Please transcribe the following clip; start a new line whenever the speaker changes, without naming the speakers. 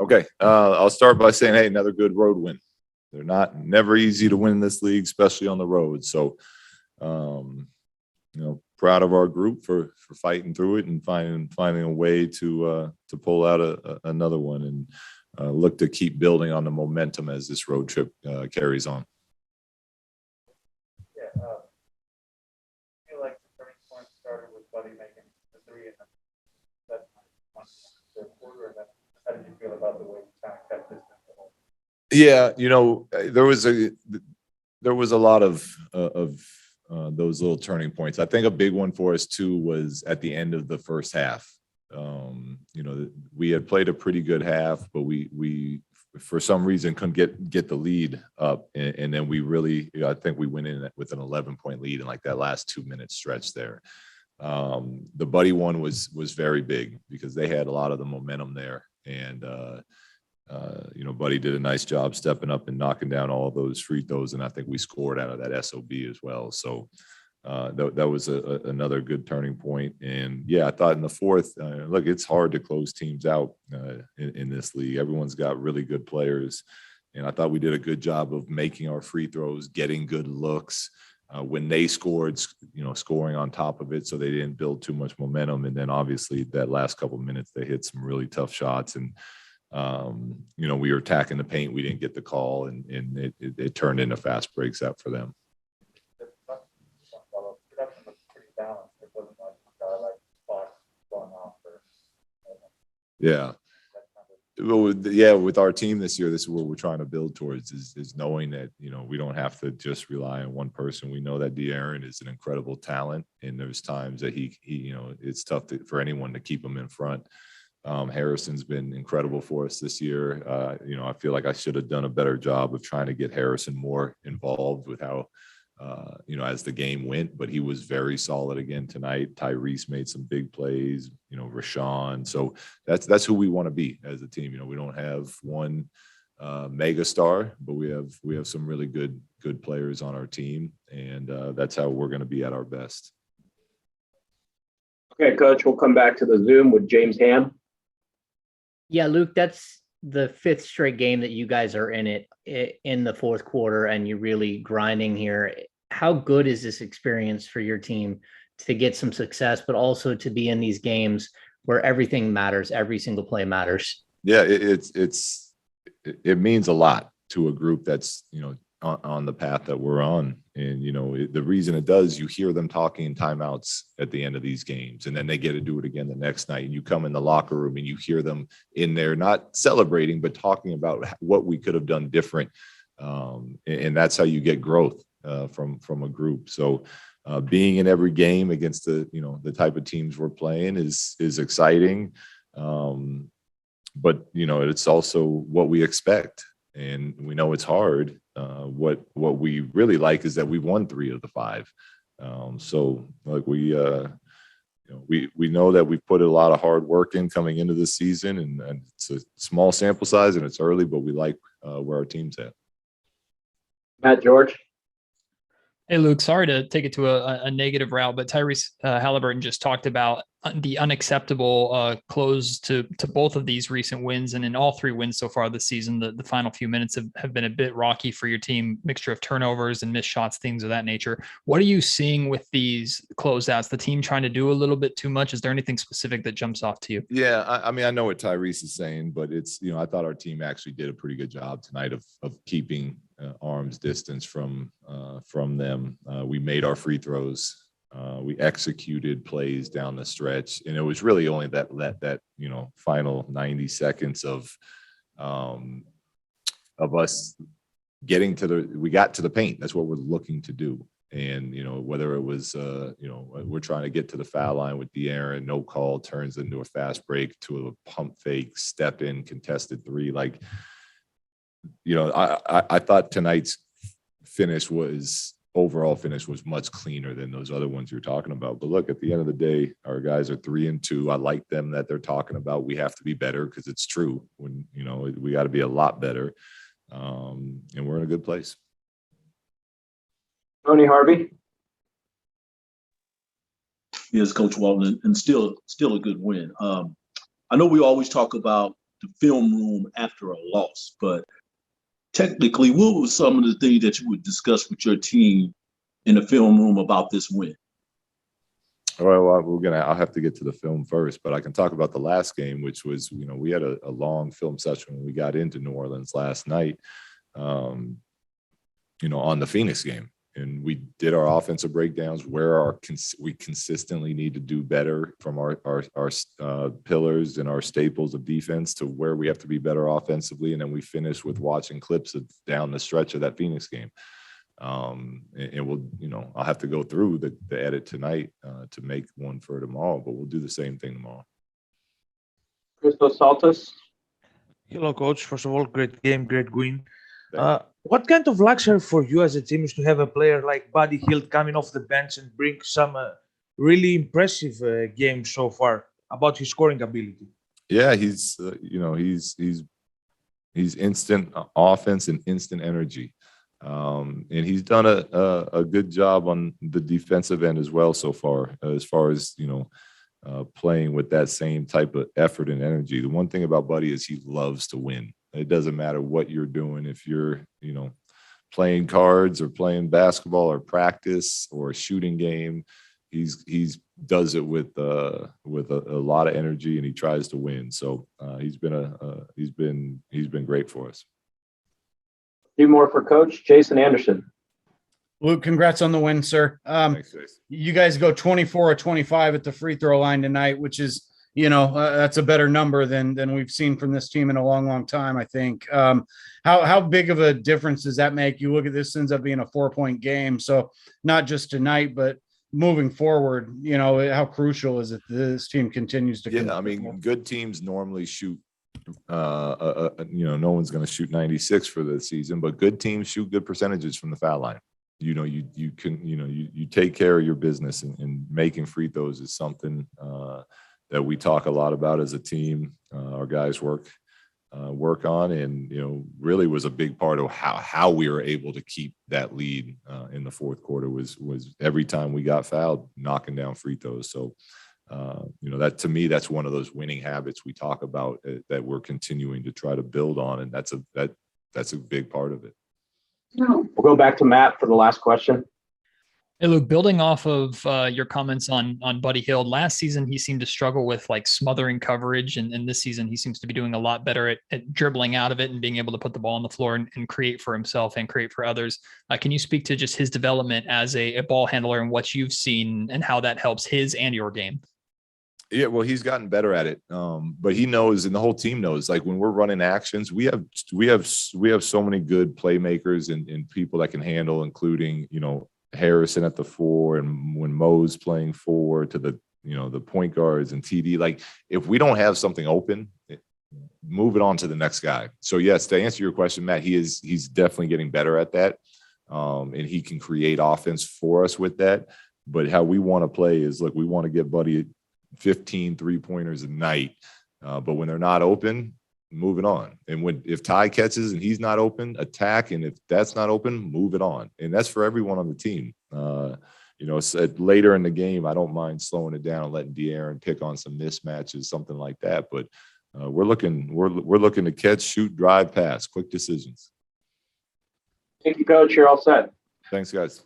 Okay, I'll start by saying, hey, another good road win. They're never easy to win in this league, especially on the road. So, proud of our group for fighting through it and finding a way to pull out another one and look to keep building on the momentum as this road trip carries on.
Yeah, I feel like the turning point started with Buddy making the three, and that the quarter. And then, how did you feel about the way you kind of kept this thing going?
Yeah, there was a lot of those little turning points. I think a big one for us too was at the end of the first half. We had played a pretty good half, but we for some reason couldn't get the lead up, and then I think we went in with an 11-point lead in like that last 2-minute stretch there. The Buddy one was very big because they had a lot of the momentum there, and Buddy did a nice job stepping up and knocking down all of those free throws, and I think we scored out of that SOB as well. So that was another good turning point. And yeah, I thought in the fourth, look, it's hard to close teams out in this league. Everyone's got really good players, and I thought we did a good job of making our free throws, getting good looks. When they scored, scoring on top of it, so they didn't build too much momentum. And then obviously that last couple of minutes, they hit some really tough shots, and we were attacking the paint. We didn't get the call, and it turned into fast breaks out for them.
Production was pretty balanced. It wasn't like spots going off.
Yeah. Well, yeah, with our team this year, this is what we're trying to build towards is knowing that, we don't have to just rely on one person. We know that De'Aaron is an incredible talent, and there's times that he it's tough for anyone to keep him in front. Harrison's been incredible for us this year. I feel like I should have done a better job of trying to get Harrison more involved with how, as the game went, but he was very solid again tonight. Tyrese made some big plays, Rashawn. So that's who we want to be as a team. We don't have one mega star, but we have some really good players on our team, and that's how we're going to be at our best.
Okay, Coach, we'll come back to the Zoom with James Ham.
Yeah, Luke, that's the fifth straight game that you guys are in it in the fourth quarter, and you're really grinding here. How good is this experience for your team to get some success, but also to be in these games where everything matters, every single play matters?
Yeah, it means a lot to a group that's on the path that we're on. And the reason it does, you hear them talking in timeouts at the end of these games, and then they get to do it again the next night, and you come in the locker room and you hear them in there not celebrating but talking about what we could have done different, and that's how you get growth from a group. So being in every game against the type of teams we're playing is exciting, but it's also what we expect. And we know it's hard. What we really like is that we've won 3 of the 5. So like we know that we've put a lot of hard work in coming into this season, and it's a small sample size and it's early, but we like where our team's at.
Matt George.
Hey, Luke, sorry to take it to a negative route, but Tyrese Halliburton just talked about the unacceptable close to both of these recent wins. And in all 3 wins so far this season, the final few minutes have been a bit rocky for your team, mixture of turnovers and missed shots, things of that nature. What are you seeing with these closeouts? The team trying to do a little bit too much? Is there anything specific that jumps off to you?
Yeah, I mean, I know what Tyrese is saying, but it's, I thought our team actually did a pretty good job tonight of keeping arm's distance from them. We made our free throws. We executed plays down the stretch, and it was really only that final 90 seconds of us getting we got to the paint. That's what we're looking to do. And whether it was we're trying to get to the foul line with De'Aaron, no call, turns into a fast break to a pump fake, step in, contested 3. Like, I thought tonight's overall finish was much cleaner than those other ones you're talking about. But look, at the end of the day, our guys are 3-2. I like them that they're talking about we have to be better, because it's true. When we got to be a lot better, and we're in a good place.
Tony Harvey.
Yes, Coach Walton, and still a good win. I know we always talk about the film room after a loss, but technically, what were some of the things that you would discuss with your team in the film room about this win?
Well, I'll have to get to the film first, but I can talk about the last game, which was, we had a long film session when we got into New Orleans last night, on the Phoenix game. And we did our offensive breakdowns where we consistently need to do better from our pillars and our staples of defense to where we have to be better offensively. And then we finished with watching clips of down the stretch of that Phoenix game. And we'll, I'll have to go through the edit tonight to make one for tomorrow, but we'll do the same thing tomorrow.
Christos Saltis.
Hello, coach. First of all, great game, great win. What kind of luxury for you as a team is to have a player like Buddy Hield coming off the bench and bring some really impressive games so far about his scoring ability?
Yeah, he's instant offense and instant energy. And he's done a good job on the defensive end as well so far as playing with that same type of effort and energy. The one thing about Buddy is he loves to win. It doesn't matter what you're doing. If you're, playing cards or playing basketball or practice or a shooting game, he's does it with a lot of energy, and he tries to win. So he's been great for us.
Few more for Coach Jason Anderson.
Luke, congrats on the win, sir.
Thanks, Jason.
You guys go 24 or 25 at the free throw line tonight, which is, that's a better number than we've seen from this team in a long, long time, I think. How big of a difference does that make? You look at this, ends up being a 4-point game. So not just tonight, but moving forward, how crucial is it this team continues to
Yeah, I mean, good teams normally shoot no one's going to shoot 96 for the season, but good teams shoot good percentages from the foul line. You take care of your business, and making free throws is something that we talk a lot about as a team. Our guys work on, and really was a big part of how we were able to keep that lead in the fourth quarter was every time we got fouled, knocking down free throws. So that, to me, that's one of those winning habits we talk about that we're continuing to try to build on, and that's a big part of it.
We'll go back to Matt for the last question.
Hey, Luke, building off of your comments on Buddy Hield, last season he seemed to struggle with like smothering coverage, and this season he seems to be doing a lot better at dribbling out of it and being able to put the ball on the floor and create for himself and create for others. Can you speak to just his development as a ball handler and what you've seen and how that helps his and your game?
Yeah, well, he's gotten better at it, but he knows, and the whole team knows. Like when we're running actions, we have so many good playmakers and people that can handle, including Harrison at the 4, and when Mo's playing 4 to the point guards and TD. Like if we don't have something open, move it on to the next guy. So yes, to answer your question, Matt, he's definitely getting better at that, and he can create offense for us with that. But how we want to play is, look, we want to get Buddy 15 3-pointers a night, but when they're not open, move it on. And if Ty catches and he's not open, attack, and if that's not open, move it on. And that's for everyone on the team. Later in the game, I don't mind slowing it down and letting De'Aaron pick on some mismatches, something like that. But we're looking to catch, shoot, drive, pass, quick decisions.
Thank you, Coach. You're all set.
Thanks, guys.